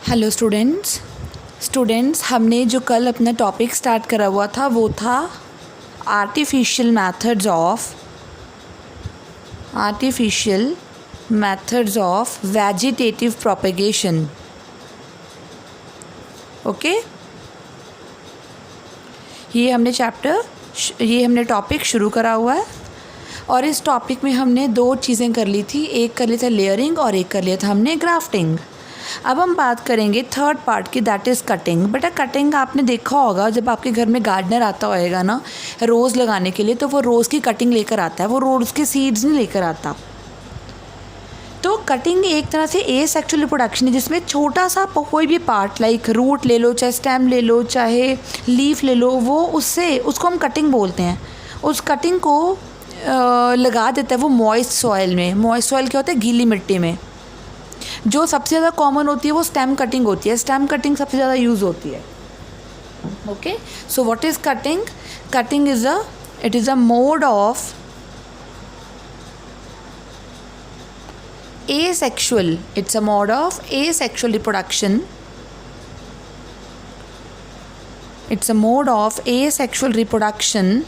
Hello students हमने जो कल अपना टॉपिक स्टार्ट करा हुआ था वो था artificial methods of vegetative propagation. Okay, ये हमने टॉपिक शुरू करा हुआ है और इस टॉपिक में हमने दो चीज़ें कर ली थी, एक कर लिया था लेयरिंग और एक कर लिया था हमने ग्राफ्टिंग। अब हम बात करेंगे थर्ड पार्ट की, दैट इज़ कटिंग। बेटा कटिंग आपने देखा होगा, जब आपके घर में गार्डनर आता होएगा ना रोज़ लगाने के लिए, तो वो रोज़ की कटिंग लेकर आता है, वो रोज़ के सीड्स नहीं लेकर आता। तो कटिंग एक तरह से एसेक्सुअल रिप्रोडक्शन है, जिसमें छोटा सा कोई भी पार्ट लाइक रूट ले लो, चाहे स्टेम ले लो, चाहे लीफ ले लो, उसको हम कटिंग बोलते हैं। उस कटिंग को लगा देता है वो मॉइस्ट सॉइल में। मॉइस्ट सॉइल क्या होता है? गीली मिट्टी में। जो सबसे ज़्यादा कॉमन होती है वो स्टेम कटिंग होती है। स्टेम कटिंग सबसे ज़्यादा यूज़ होती है। Okay, so what is cutting? Cutting is a mode of asexual reproduction. It's a mode of asexual reproduction,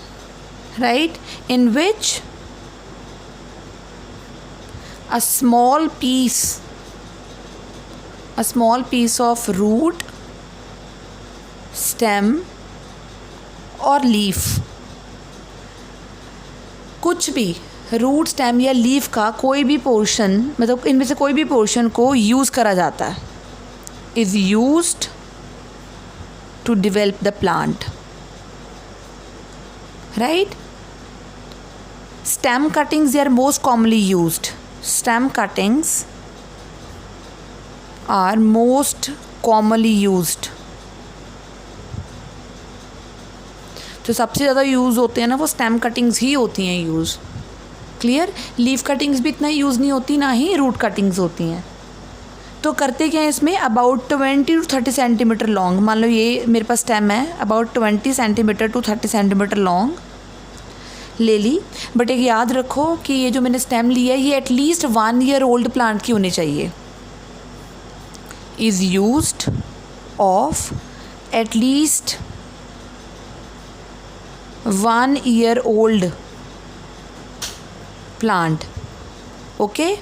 right, in which a small piece of root, stem और leaf, कुछ भी root, stem या leaf का कोई भी portion, मतलब इनमें से कोई भी पोर्शन को यूज़ करा जाता है, is used to develop the plant, right. Stem cuttings are most commonly used. Stem cuttings are most commonly used. तो सबसे ज़्यादा यूज़ होते हैं ना वो स्टेम कटिंग्स ही होती हैं यूज़। क्लियर? लीफ कटिंग्स भी इतना यूज़ नहीं होती, ना ही रूट कटिंग्स होती हैं। तो करते क्या है इसमें, अबाउट 20 to 30 सेंटीमीटर लॉन्ग, मान लो ये मेरे पास स्टेम है, about 20 centimetre to 30 centimetre long ले ली। बट एक याद रखो कि ये जो मैंने स्टेम लिया है ये एटलीस्ट 1 year ओल्ड प्लांट की होनी चाहिए। Is used of at least 1 year old plant. Okay,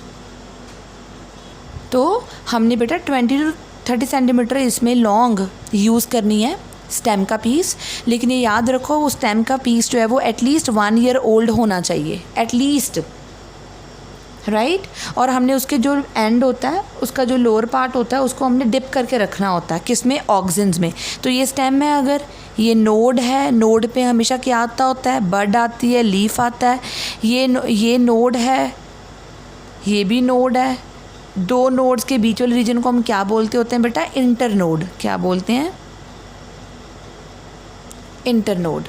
तो हमने बेटा 20 to 30 सेंटीमीटर इसमें लॉन्ग यूज़ करनी है स्टेम का पीस। लेकिन ये याद रखो वो स्टेम का पीस जो है वो एटलीस्ट 1 year ओल्ड होना चाहिए, एटलीस्ट, राइट। और हमने उसके जो एंड होता है, उसका जो लोअर पार्ट होता है, उसको हमने डिप करके रखना होता है, किसमें? ऑक्सिन्स में। तो ये स्टेम है, अगर ये नोड है, नोड पे हमेशा क्या आता होता है? बड आती है, लीफ आता है। ये नोड है, ये भी नोड है। दो नोड्स के बीच वाले रीजन को हम क्या बोलते होते हैं बेटा? इंटरनोड। क्या बोलते हैं? इंटरनोड।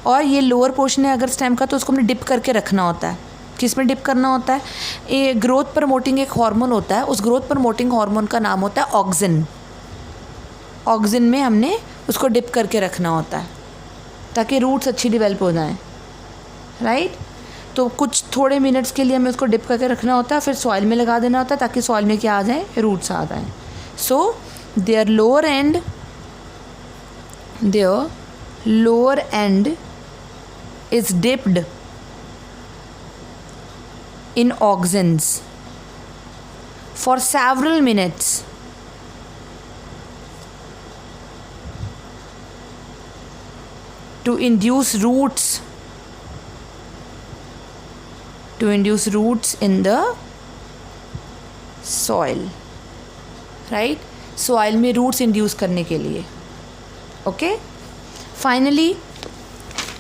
और ये लोअर पोर्शन है अगर स्टेम का, तो उसको हमने डिप करके रखना होता है। किसमें डिप करना होता है? ये ग्रोथ प्रमोटिंग एक हार्मोन होता है, उस ग्रोथ प्रमोटिंग हार्मोन का नाम होता है ऑक्सिन। ऑक्सिन में हमने उसको डिप करके रखना होता है ताकि रूट्स अच्छी डेवलप हो जाएं, राइट। तो कुछ थोड़े मिनट्स के लिए हमें उसको डिप करके रखना होता है, फिर सॉइल में लगा देना होता है ताकि सॉइल में क्या आ जाए? रूट्स आ जाएं। So their lower end is dipped in auxins for several minutes to induce roots in the soil, right? soil में roots induce करने के लिए। okay? finally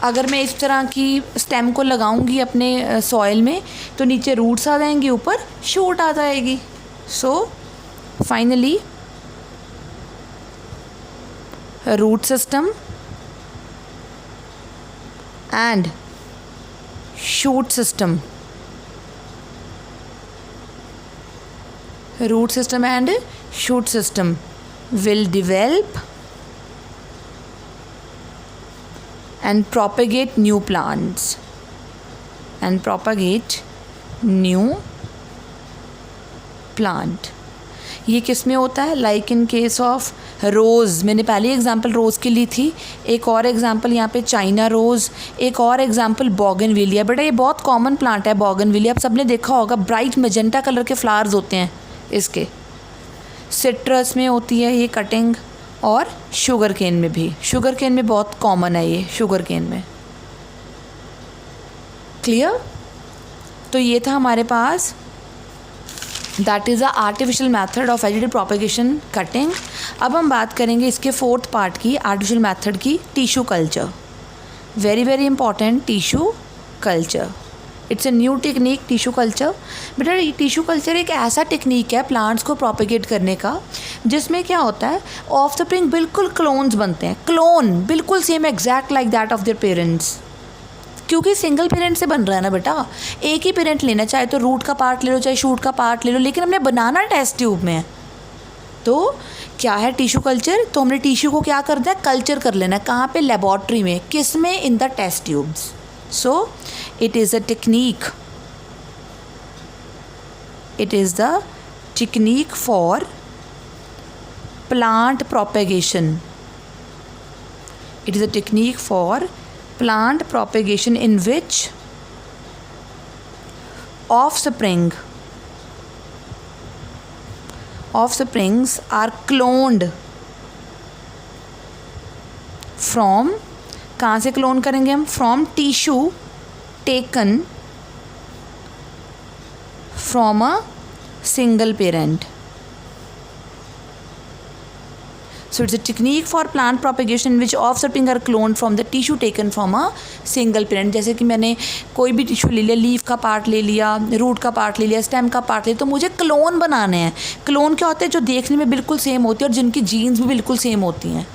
अगर मैं इस तरह की स्टेम को लगाऊंगी अपने सॉइल में, तो नीचे रूट्स आ जाएंगी, ऊपर शूट आ जाएगी। So finally root system and shoot system, will develop and propagate new plants plant। ये किस में होता है? Like in case of rows, मैंने पहले एग्जांपल रोज़ की ली थी, एक और एग्जांपल यहाँ पे चाइना रोज़, एक और एग्जांपल बोगनविलिया। बेटा ये बहुत कॉमन प्लांट है बोगनविलिया, आप सबने देखा होगा, ब्राइट मैजेंटा कलर के फ्लावर्स होते हैं इसके। सिट्रस में होती है ये कटिंग, और शुगर केन में भी, शुगर केन में बहुत कॉमन है ये, शुगर केन में। क्लियर? तो ये था हमारे पास, that is a artificial method of vegetable propagation cutting. अब हम बात करेंगे इसके फोर्थ पार्ट की, आर्टिफिशियल मैथड की, tissue culture. Very very important, tissue culture, it's a new technique tissue culture. बेटा टिश्यू कल्चर एक ऐसा टेक्निक है प्लांट्स को प्रोपेगेट करने का जिसमें क्या होता है, ऑफ स्प्रिंग बिल्कुल क्लोन्स बनते हैं, क्लोन बिल्कुल same exact like that of their parents, क्योंकि सिंगल पेरेंट से बन रहा है ना बेटा, एक ही पेरेंट लेना, चाहे तो रूट का पार्ट ले लो चाहे शूट का पार्ट ले लो, लेकिन हमने बनाना टेस्ट ट्यूब में है। तो क्या है टिश्यू कल्चर? तो हमने टिश्यू को क्या करना है, कल्चर कर लेना है। कहाँ पे? लेबॉर्ट्री में। किस में? In the test tubes. So it is a technique, it is the technique for plant propagation, it is a technique for plant propagation in which offsprings are cloned from, कहाँ से क्लोन करेंगे हम? From tissue taken from a single parent. So it's a technique for plant propagation in which offspring are cloned from the tissue taken from a single parent। जैसे कि मैंने कोई भी tissue ले लिया, लीफ का पार्ट ले लिया, रूट का पार्ट ले लिया, स्टेम का पार्ट ले लिया, तो मुझे क्लोन बनाने हैं। क्लोन क्या होते हैं? जो देखने में बिल्कुल सेम होती है और जिनकी जीन्स भी बिल्कुल सेम होती हैं,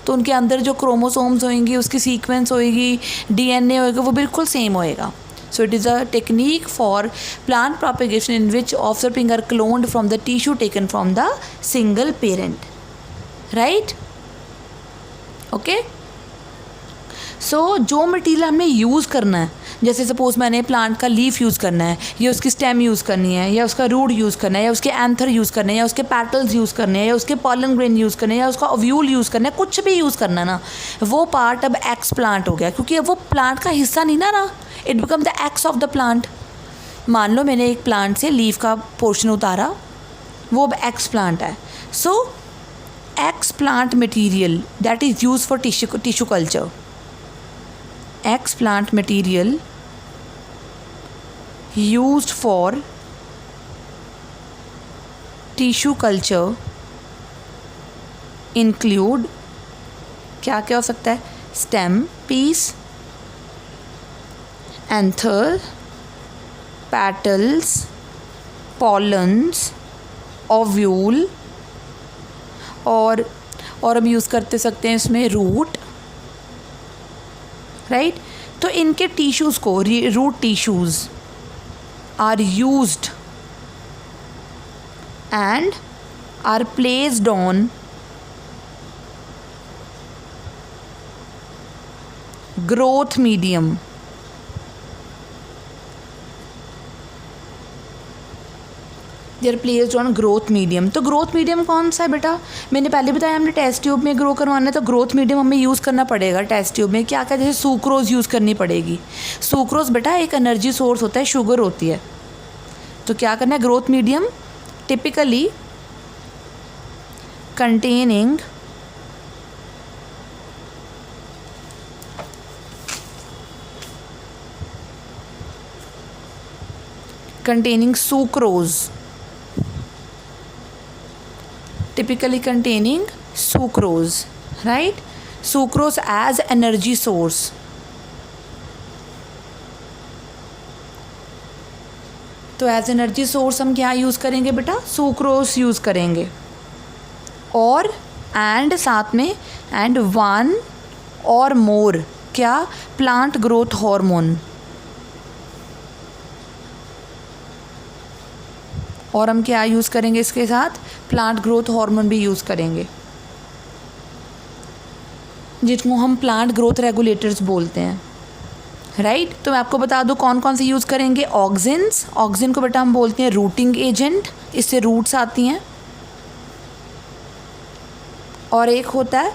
तो उनके अंदर जो क्रोमोसोम्स होंगी, उसकी सीक्वेंस होएगी, DNA होएगा, वो बिल्कुल सेम होएगा। So it is a technique for plant propagation in which offspring are cloned from the tissue taken from the single parent। Right? Okay. So जो मटेरियल हमने यूज़ करना है, जैसे सपोज मैंने प्लांट का लीफ यूज़ करना है, या उसकी स्टेम यूज़ करनी है, या उसका रूट यूज़ करना है, या उसके एंथर यूज़ करने हैं, या उसके पेटल्स यूज़ करने हैं, या उसके पॉलन ग्रेन यूज़ करने हैं, या उसका ओव्यूल यूज़ करना है, कुछ भी यूज़ करना है ना, वो पार्ट अब एक्स प्लांट हो गया, क्योंकि अब वो प्लांट का हिस्सा नहीं ना रहा, it become the x of the plant. मान लो मैंने एक प्लांट से लीफ का पोर्शन उतारा, वो अब एक्स प्लांट है। सो X plant material that is used for tissue culture, X plant material used for tissue culture include, क्या क्या हो सकता है? stem piece, anther, petals, pollens, ovule, और हम यूज़ करते सकते हैं इसमें रूट, राइट? तो इनके टिश्यूज़ को, root tissues are used and are placed on growth medium. They are placed on growth medium. तो ग्रोथ मीडियम कौन सा है बेटा? मैंने पहले बताया हमने टेस्ट ट्यूब में ग्रो करवाना है, तो ग्रोथ मीडियम हमें यूज़ करना पड़ेगा टेस्ट ट्यूब में। क्या क्या? जैसे सुक्रोज यूज़ करनी पड़ेगी। सुक्रोज बेटा एक एनर्जी सोर्स होता है, शुगर होती है, तो क्या करना है? Growth medium typically containing sucrose, typically containing sucrose, right? Sucrose as energy source। तो एज एनर्जी सोर्स हम क्या यूज़ करेंगे बेटा? सुक्रोज यूज़ करेंगे। और एंड साथ में एंड वन और मोर, क्या? Plant growth hormone. और हम क्या यूज़ करेंगे इसके साथ? प्लांट ग्रोथ हार्मोन भी यूज़ करेंगे, जिसको हम प्लांट ग्रोथ रेगुलेटर्स बोलते हैं, राइट? तो मैं आपको बता दूं कौन कौन से यूज़ करेंगे। ऑक्सिन्स, ऑक्सिन को बेटा हम बोलते हैं रूटिंग एजेंट, इससे रूट्स आती हैं। और एक होता है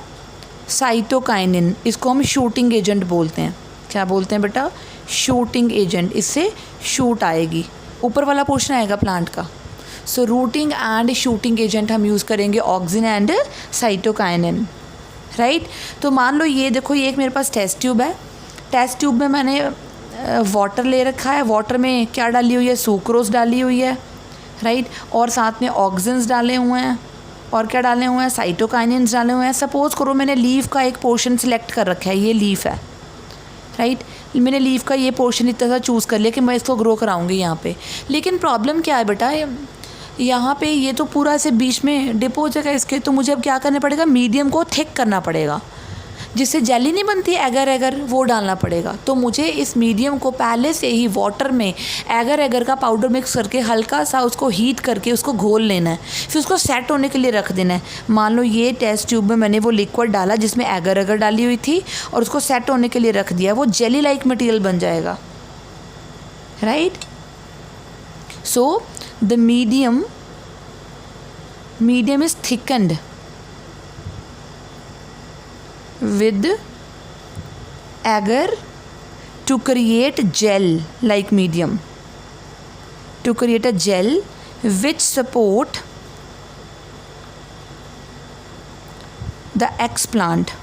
साइटोकाइनिन, इसको हम शूटिंग एजेंट बोलते हैं। क्या बोलते हैं बेटा? Shooting agent. इससे शूट आएगी, ऊपर वाला पोर्शन आएगा प्लांट का। सो रूटिंग एंड शूटिंग एजेंट हम यूज़ करेंगे ऑक्सिन एंड साइटोकाइनिन, राइट। तो मान लो ये देखो, ये एक मेरे पास टेस्ट ट्यूब है। टेस्ट ट्यूब में मैंने वाटर ले रखा है। वाटर में क्या डाली हुई है? सुक्रोज डाली हुई है, राइट। और साथ में ऑक्सिन्स डाले हुए हैं, और क्या डाले हुए हैं? साइटोकाइनिन्स डाले हुए हैं। सपोज़ करो मैंने लीफ का एक पोर्शन सिलेक्ट कर रखा है, ये लीफ है, राइट। मैंने लीफ का ये पोर्शन इतना सा चूज़ कर लिया कि मैं इसको ग्रो कराऊंगी यहाँ पे। लेकिन प्रॉब्लम क्या है बेटा, यहाँ पे ये तो पूरा ऐसे बीच में डिप हो जाएगा इसके। तो मुझे अब क्या करना पड़ेगा? मीडियम को थिक करना पड़ेगा, जिससे जेली नहीं बनती एगर एगर, वो डालना पड़ेगा। तो मुझे इस मीडियम को पहले से ही वाटर में एगर एगर का पाउडर मिक्स करके हल्का सा उसको हीट करके उसको घोल लेना है, फिर उसको सेट होने के लिए रख देना है। मान लो ये टेस्ट ट्यूब में मैंने वो लिक्विड डाला जिसमें एगर एगर डाली हुई थी, और उसको सेट होने के लिए रख दिया, वो जेली लाइक मटेरियल बन जाएगा, right. So the medium is thickened with agar to create gel like medium, to create a gel which support the X plant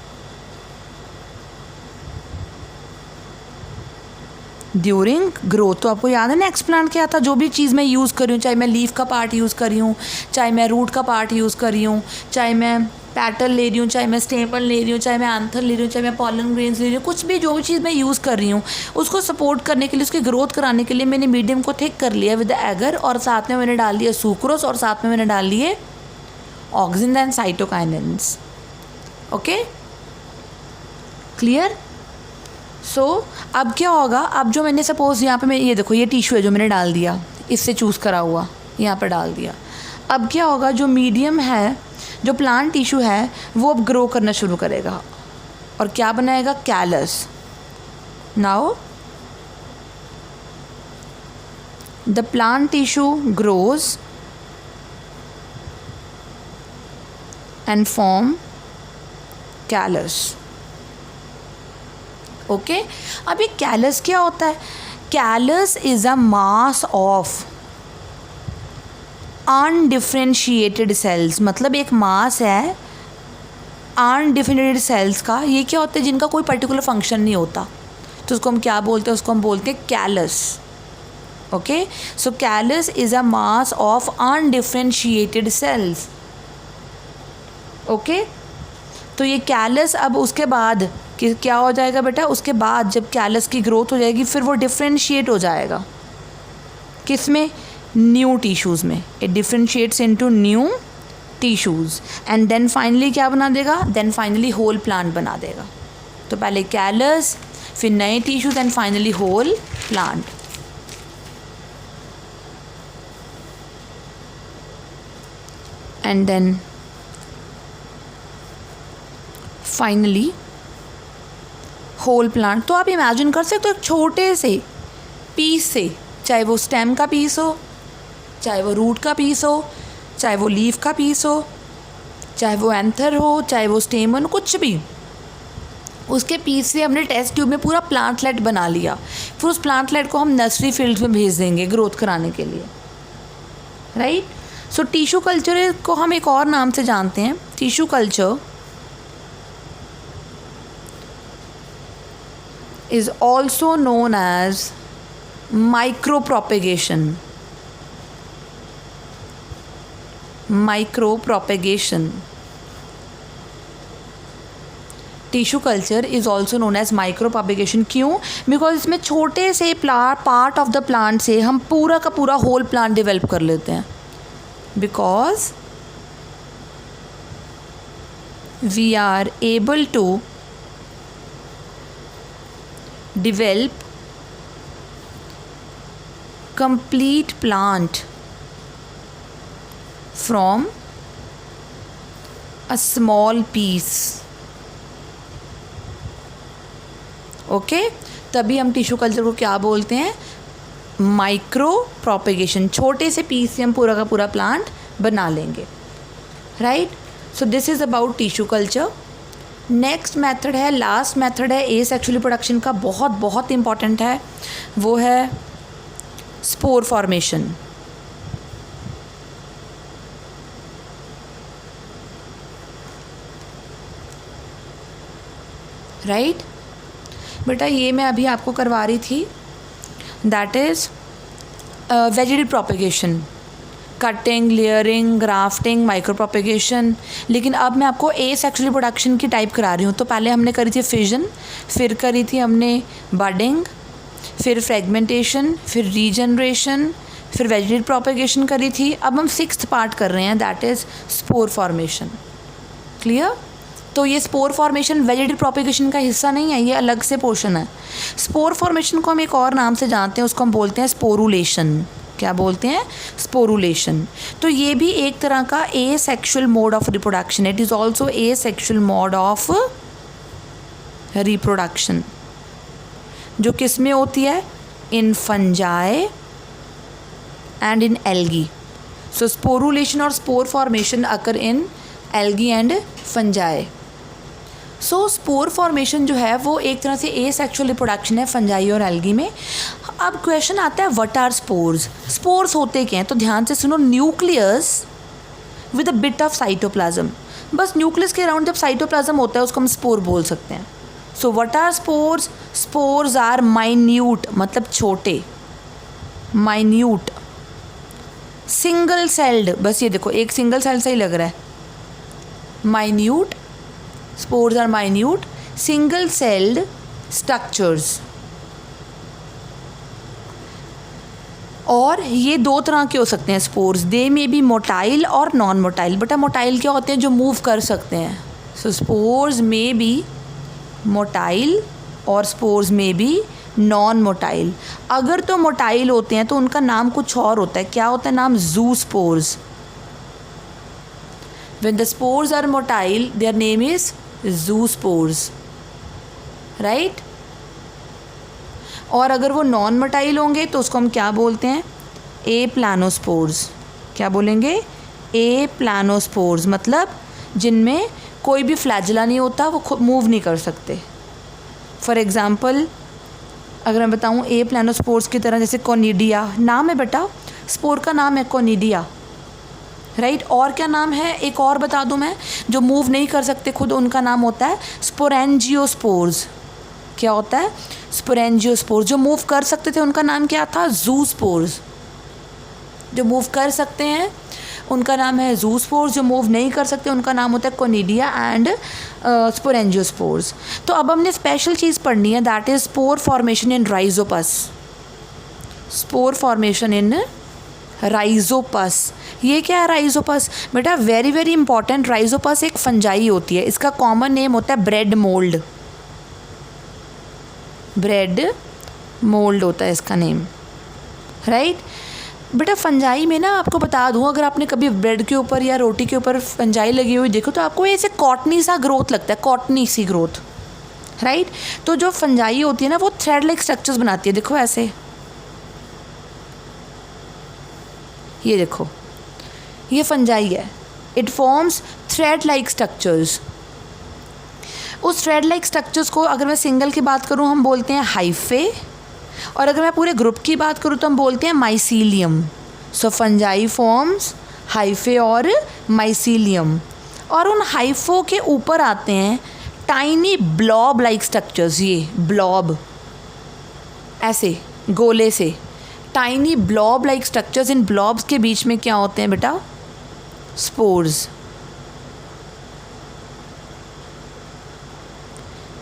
during growth. तो आपको याद है ना एक्स प्लांट क्या था? जो भी चीज़ मैं यूज़ कर रही हूँ, चाहे मैं लीफ का पार्ट यूज़ कर रही हूँ, चाहे मैं रूट का पार्ट यूज़ कर रही हूँ, चाहे मैं पैटल ले रही हूँ, चाहे मैं स्टेमन ले रही हूँ, चाहे मैं एंथर ले रही हूँ, चाहे मैं पॉलन ग्रेन्स ले रही हूँ, कुछ भी जो भी चीज़ मैं यूज़ कर रही हूँ उसको सपोर्ट करने के लिए, उसकी ग्रोथ कराने के लिए मैंने मीडियम को थिक कर लिया विद एगर, और साथ में मैंने डाल दिया सुक्रोज, और साथ में मैंने डाल लिए auxin and cytokinins. Okay, clear? So अब क्या होगा? अब जो मैंने सपोज़ यहाँ पे मैं ये देखो, ये टिश्यू है जो मैंने डाल दिया, इससे चूज़ करा हुआ यहाँ पर डाल दिया। अब क्या होगा? जो मीडियम है, जो प्लांट टिश्यू है, वो अब ग्रो करना शुरू करेगा और क्या बनाएगा? Callus. Now the plant tissue grows and form callus. Okay, अब ये कैलस क्या होता है? Callus is a mass of undifferentiated cells, मतलब एक मास है अनडिफरेंशिएटेड सेल्स का। ये क्या होता है? जिनका कोई पर्टिकुलर फंक्शन नहीं होता, तो उसको हम क्या बोलते हैं? उसको हम बोलते हैं callus. Okay, so callus is a mass of undifferentiated cells. Okay, तो ये कैलस अब उसके बाद क्या हो जाएगा बेटा? उसके बाद जब कैलस की ग्रोथ हो जाएगी, फिर वो डिफरेंशिएट हो जाएगा। किस में? न्यू टिश्यूज़ में। It differentiates into new tissues and then finally क्या बना देगा? देन फाइनली होल प्लांट बना देगा। तो पहले कैलस, फिर नए tissues and finally whole plant. And then finally whole plant. तो आप इमेजिन कर सकते हो एक छोटे से पीस से, चाहे वो स्टेम का पीस हो, चाहे वो रूट का पीस हो, चाहे वो लीफ का पीस हो, चाहे वो एंथर हो, चाहे वो स्टेमन, कुछ भी, उसके पीस से हमने टेस्ट ट्यूब में पूरा प्लांटलेट बना लिया। फिर उस प्लांटलेट को हम नर्सरी फील्ड में भेज देंगे ग्रोथ कराने के लिए, राइट। सो टिश्यू कल्चर को हम एक और नाम से जानते हैं। Tissue culture is also known as micropropagation. Micropropagation. Tissue culture is also known as micropropagation. क्यों? बिकॉज इसमें छोटे से पार्ट ऑफ द प्लांट से हम पूरा का पूरा होल प्लांट डेवलप कर लेते हैं। Because we are able to develop complete plant from a small piece. Okay, तभी हम टिश्यू कल्चर को क्या बोलते हैं? Micro propagation. छोटे से पीस से हम पूरा का पूरा प्लांट बना लेंगे, right. So this is about tissue culture. Next method है, लास्ट मेथड है एसेक्सुअल रिप्रोडक्शन का, बहुत बहुत इम्पॉर्टेंट है, वो है स्पोर फॉर्मेशन। राइट बेटा, ये मैं अभी आपको करवा रही थी, that is vegetal propagation, cutting, layering, grafting, micro propagation. लेकिन अब मैं आपको एसेक्सुअल रिप्रोडक्शन की टाइप करा रही हूँ। तो पहले हमने करी थी फिजन, फिर करी थी हमने बडिंग, फिर फ्रेगमेंटेशन, फिर रीजनरेशन, फिर वेजिटल प्रोपेगेशन करी थी। अब हम 6th पार्ट कर रहे हैं, that is spore formation. Clear? तो ये स्पोर फॉर्मेशन वेजिटल प्रोपेगेशन का हिस्सा नहीं है, ये अलग से पोर्शन है। स्पोर फॉर्मेशन को हम एक और नाम से जानते हैं, उसको हम बोलते हैं स्पोरुलेशन। क्या बोलते हैं? स्पोरुलेशन। तो ये भी एक तरह का asexual mode of reproduction, it is also asexual mode of reproduction, जो किस में होती है? In fungi and in algae. So sporulation और spore formation occur in algae and fungi. So spore formation जो है वो एक तरह से एसेक्सुअल रिप्रोडक्शन है फंजाई और एल्गी में। अब क्वेश्चन आता है, व्हाट आर स्पोर्स? स्पोर्स होते क्या हैं? तो ध्यान से सुनो, nucleus with a bit of cytoplasm. बस न्यूक्लियस के अराउंड जब साइटोप्लाज्म होता है उसको हम स्पोर बोल सकते हैं। So what are spores? Spores are minute, मतलब छोटे, माइन्यूट, सिंगल सेल्ड। बस ये देखो, एक सिंगल सेल से ही लग रहा है। Minute, spores are minute single celled structures। और ये दो तरह के हो सकते हैं स्पोर्स, दे में बी मोटाइल और नॉन मोटाइल। बेटा मोटाइल क्या होते हैं? जो मूव कर सकते हैं। सो स्पोर्स में बी मोटाइल और स्पोर्स में बी नॉन मोटाइल। अगर तो मोटाइल होते हैं तो उनका नाम कुछ और होता है। क्या होता है नाम? जू spores. When the spores are motile, their name is zoospores, right? और अगर वो नॉन मोटाइल होंगे तो उसको हम क्या बोलते हैं? एप्लानोस्पोर्स। क्या बोलेंगे? एप्लानोस्पोर्स, मतलब जिनमें कोई भी फ्लैजिला नहीं होता, वो मूव नहीं कर सकते। फॉर एग्ज़ाम्पल अगर मैं बताऊँ एप्लानोस्पोर्स की तरह, जैसे कोनिडिया नाम है बेटा, स्पोर का नाम है कोनिडिया, राइट। और क्या नाम है? एक और बता दूं मैं, जो मूव नहीं कर सकते खुद, उनका नाम होता है स्पोरेंजियोस्पोर्स। क्या होता है? स्पोरेंजियोस्पोर्स। जो मूव कर सकते थे उनका नाम क्या था? जूस्पोर्स। जो मूव कर सकते हैं उनका नाम है जूस्पोर्स, जो मूव नहीं कर सकते उनका नाम होता है कोनिडिया एंड स्पोरेंजियोस्पोर्स। तो अब हमने स्पेशल चीज़ पढ़नी है, that is spore formation in Rhizopus. Spore formation in Rhizopus. ये क्या है राइजोपस? बेटा वेरी वेरी इंपॉर्टेंट, राइजोपस एक फंजाई होती है, इसका कॉमन नेम होता है ब्रेड मोल्ड। ब्रेड मोल्ड होता है इसका नेम, राइट। बेटा फंजाई में ना आपको बता दूं, अगर आपने कभी ब्रेड के ऊपर या रोटी के ऊपर फंजाई लगी हुई देखो तो आपको ऐसे कॉटनी सा ग्रोथ लगता है, कॉटनी सी ग्रोथ, राइट। तो जो फंजाई होती है ना वो थ्रेड लाइक स्ट्रक्चर्स बनाती है। देखो ऐसे, ये देखो, ये फंजाई है, it forms thread like structures. उस थ्रेड लाइक स्ट्रक्चर्स को अगर मैं सिंगल की बात करूँ हम बोलते हैं हाइफे, और अगर मैं पूरे ग्रुप की बात करूँ तो हम बोलते हैं माइसीलियम। सो फंजाई फॉर्म्स हाइफे और माइसीलियम, और उन हाइफो के ऊपर आते हैं टाइनी ब्लॉब लाइक स्ट्रक्चर्स। ये ब्लॉब ऐसे गोले से, टाइनी ब्लॉब लाइक स्ट्रक्चर्स। इन ब्लॉब्स के बीच में क्या होते हैं बेटा? Spores.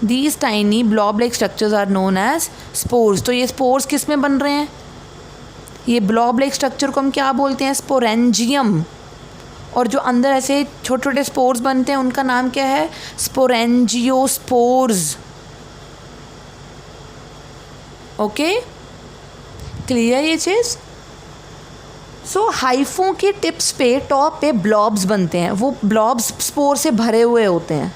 These tiny blob-like structures are known as spores। तो ये स्पोर्स किस में बन रहे हैं? ये blob-like structure को हम क्या बोलते हैं? स्पोरेंजियम। और जो अंदर ऐसे छोटे छोटे स्पोर्स बनते हैं उनका नाम क्या है? स्पोरेंजियोस्पोर्स। ओके, क्लियर ये चीज़? सो हाइफों के टिप्स पे, टॉप पे ब्लॉब्स बनते हैं, वो ब्लॉब्स स्पोर से भरे हुए होते हैं।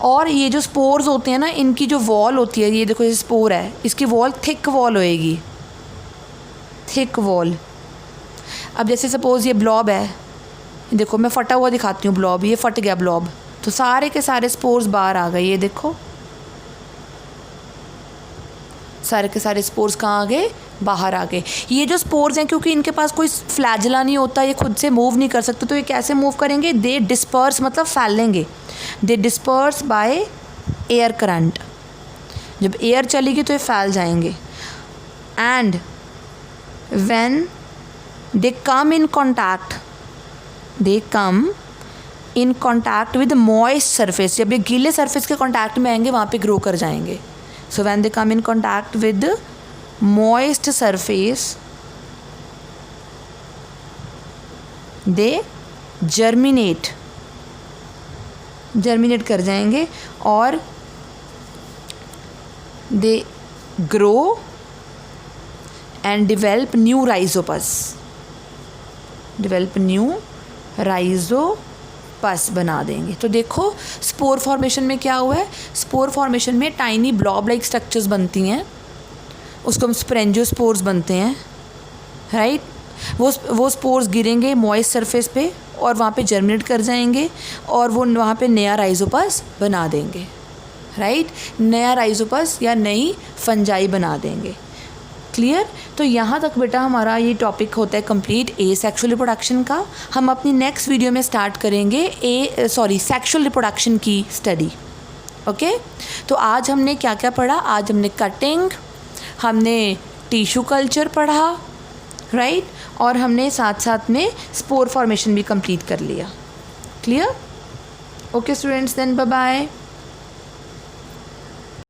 और ये जो स्पोर्स होते हैं ना, इनकी जो वॉल होती है, ये देखो ये स्पोर है, इसकी वॉल थिक वॉल होएगी, थिक वॉल। अब जैसे सपोज़ ये ब्लॉब है, देखो मैं फटा हुआ दिखाती हूँ ब्लॉब, ये फट गया ब्लॉब, तो सारे के सारे स्पोर्स बाहर आ गए। ये देखो सारे के सारे स्पोर्स कहाँ आ गए, बाहर आ गए। ये जो स्पोर्स हैं क्योंकि इनके पास कोई फ्लैजला नहीं होता, ये खुद से मूव नहीं कर सकते, तो ये कैसे मूव करेंगे, दे डिस्पर्स मतलब फैलेंगे, दे डिस्पर्स बाय एयर करंट। जब एयर चलेगी तो ये फैल जाएंगे। And when they come in contact, they come in contact with moist surface, जब ये गीले सरफेस के कॉन्टैक्ट में आएंगे वहाँ पे ग्रो कर जाएंगे। So when they come in contact with moist surface they germinate कर जाएंगे और they grow and develop new Rhizopus बना देंगे। तो देखो स्पोर फॉर्मेशन में क्या हुआ है, स्पोर फॉर्मेशन में टाइनी ब्लॉब लाइक स्ट्रक्चर्स बनती हैं, उसको हम स्प्रेंजियोस्पोर्स बनते हैं, राइट। वो स्पोर्स गिरेंगे मॉइस्ट सरफेस पे और वहाँ पे जर्मिनेट कर जाएंगे और वो वहाँ पे नया राइजोपस बना देंगे, राइट। नया राइजोपस या नई फंजाई बना देंगे। क्लियर। तो यहाँ तक बेटा हमारा ये टॉपिक होता है कंप्लीट ए सेक्सुअल रिप्रोडक्शन का। हम अपनी नेक्स्ट वीडियो में स्टार्ट करेंगे सेक्सुअल रिप्रोडक्शन की स्टडी। ओके, तो आज हमने क्या क्या पढ़ा, आज हमने कटिंग, हमने टिश्यू कल्चर पढ़ा, राइट, और हमने साथ साथ में स्पोर फॉर्मेशन भी कंप्लीट कर लिया। Clear. Okay students, then bye bye.